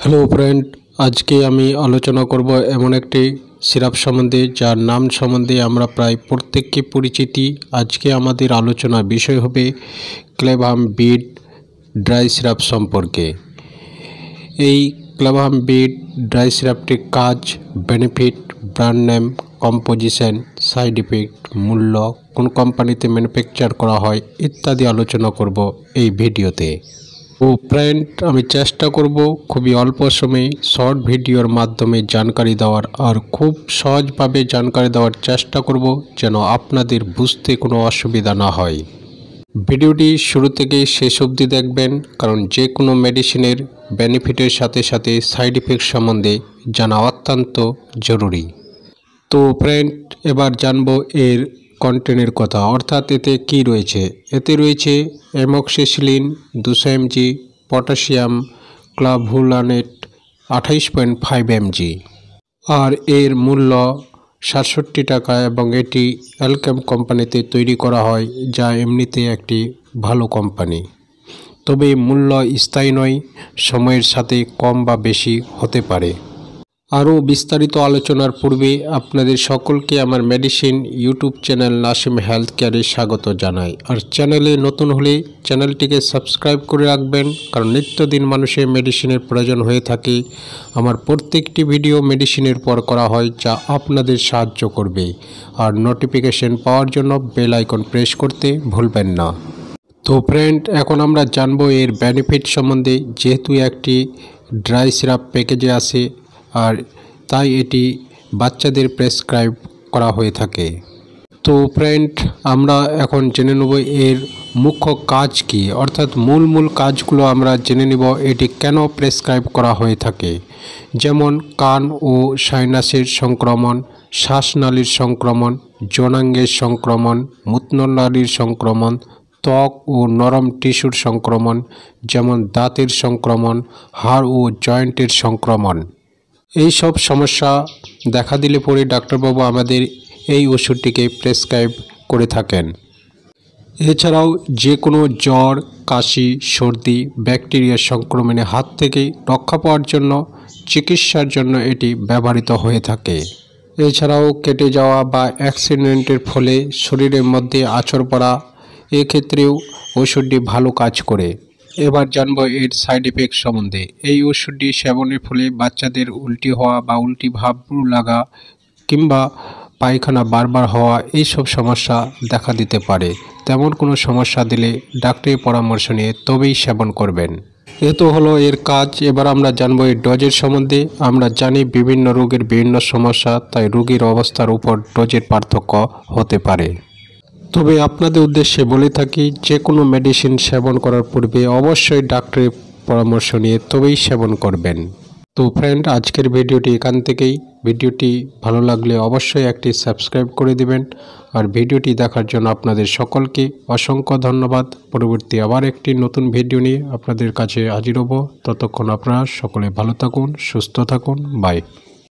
Hello friend, আজকে আমি আলোচনা করব এমন একটি সিরাপ সম্বন্ধে যার নাম সম্বন্ধে আমরা প্রায় প্রত্যেককে পরিচিতি। আজকে আমাদের আলোচনার বিষয় হবে ক্লেভাম বিট ড্রাই সিরাপ সম্পর্কে। এই ক্লেভাম বিট ড্রাই সিরাপটির কাজ, benefit, brand name, composition, side effect, মূল্য, কোন কোম্পানিতে ম্যানুফ্যাকচার করা হয় ইত্যাদি আলোচনা করব এই ভিডিওতে। ফ্রেন্ড, আমি চেষ্টা করব খুবই অল্প সময়ে শর্ট ভিডিওর মাধ্যমে জানকারি দেওয়ার, আর খুব সহজভাবে জানকারি দেওয়ার চেষ্টা করব যেন আপনাদের বুঝতে কোনো অসুবিধা না হয়। ভিডিওটি শুরু থেকে শেষ অবধি দেখবেন, কারণ যে কোনো মেডিসিনের বেনিফিটের সাথে সাথে সাইড ইফেক্ট সম্বন্ধে জানা অত্যন্ত জরুরি। তো ফ্রেন্ড, এবার জানবো এর কন্টেন্টের কথা, অর্থাৎ এতে কি রয়েছে। এতে রয়েছে অ্যামোক্সিসিলিন 200 mg, পটাশিয়াম ক্লাভুলানেট 28.5 mg, আর এর মূল্য 67 টাকা এবং এটি অ্যালকেম কোম্পানিতে তৈরি করা হয়, যা এমনিতে একটি ভালো কোম্পানি। তবে মূল্য স্থায়ী নয়, সময়ের সাথে কম বা বেশি হতে পারে। আরও বিস্তারিত আলোচনার পূর্বে আপনাদের সকলকে আমার medicine YouTube channel Nasim health কেয়ারে স্বাগত জানাই। আর চ্যানেলে নতুন হলে চ্যানেলটিকে সাবস্ক্রাইব করে রাখবেন, কারণ নিত্যদিন মানুষের মেডিসিনের প্রয়োজন হয়ে থাকে। আমার প্রত্যেকটি ভিডিও মেডিসিনের পর করা হয়, যা আপনাদের সাহায্য করবে। আর নোটিফিকেশন পাওয়ার জন্য বেল আইকন প্রেস করতে ভুলবেন না। তো ফ্রেন্ড, এখন আমরা জানবো এর বেনিফিট সম্বন্ধে। যেহেতু একটি ড্রাই সিরাপ প্যাকেজে আসে, আর তাই এটি বাচ্চাদের প্রেসক্রাইব করা হয়ে থাকে। তো ফ্রেন্ড, আমরা এখন জেনে নেব এর মুখ্য কাজ কি, অর্থাৎ মূল কাজগুলো আমরা জেনে নেব। এটি কেন প্রেসক্রাইব করা হয়ে থাকে, যেমন কান ও সাইনাসের সংক্রমণ, শ্বাসনালীর সংক্রমণ, যৌনাঙ্গের সংক্রমণ, মূত্রনালীর সংক্রমণ, ত্বক ও নরম টিস্যুর সংক্রমণ যেমন দাঁতের সংক্রমণ, হাড় ও জয়েন্টের সংক্রমণ। এই সব সমস্যা দেখা দিলে পরে ডাক্তারবাবু আমাদের এই ওষুধটিকে প্রেসক্রাইব করে থাকেন। এছাড়াও যে কোনো জ্বর, কাশি, সর্দি, ব্যাকটেরিয়ার সংক্রমণের হাত থেকে রক্ষা পাওয়ার জন্য চিকিৎসার জন্য এটি ব্যবহৃত হয়ে থাকে। এছাড়াও কেটে যাওয়া বা অ্যাক্সিডেন্টের ফলে শরীরের মধ্যে আঁচড় পড়া, এক্ষেত্রেও ওষুধটি ভালো কাজ করে। এবার জানবো এর সাইড ইফেক্ট সম্বন্ধে। এই ওষুধটি সেবনের ফলে বাচ্চাদের উল্টি হওয়া বা উল্টি ভাব লাগা কিংবা পায়খানা বারবার হওয়া, এইসব সমস্যা দেখা দিতে পারে। তেমন কোনো সমস্যা দিলে ডাক্তারের পরামর্শ নিয়ে তবেই সেবন করবেন। এ তো হলো এর কাজ। এবার আমরা জানবো এর ডোজের সম্বন্ধে। আমরা জানি বিভিন্ন রোগের বিভিন্ন সমস্যা, তাই রোগীর অবস্থার উপর ডোজের পার্থক্য হতে পারে। তবে আপনাদের উদ্দেশ্যে বলে থাকি, যে কোনো মেডিসিন সেবন করার পূর্বে অবশ্যই ডাক্তারের পরামর্শ নিয়ে তবেই সেবন করবেন। তো ফ্রেন্ড, আজকের ভিডিওটি এখান থেকেই। ভিডিওটি ভালো লাগলে অবশ্যই একটি সাবস্ক্রাইব করে দিবেন। আর ভিডিওটি দেখার জন্য আপনাদের সকলকে অসংখ্য ধন্যবাদ। পরবর্তী আবার একটি নতুন ভিডিও নিয়ে আপনাদের কাছে হাজির হব। ততক্ষণ আপনারা সকলে ভালো থাকুন, সুস্থ থাকুন। বাই।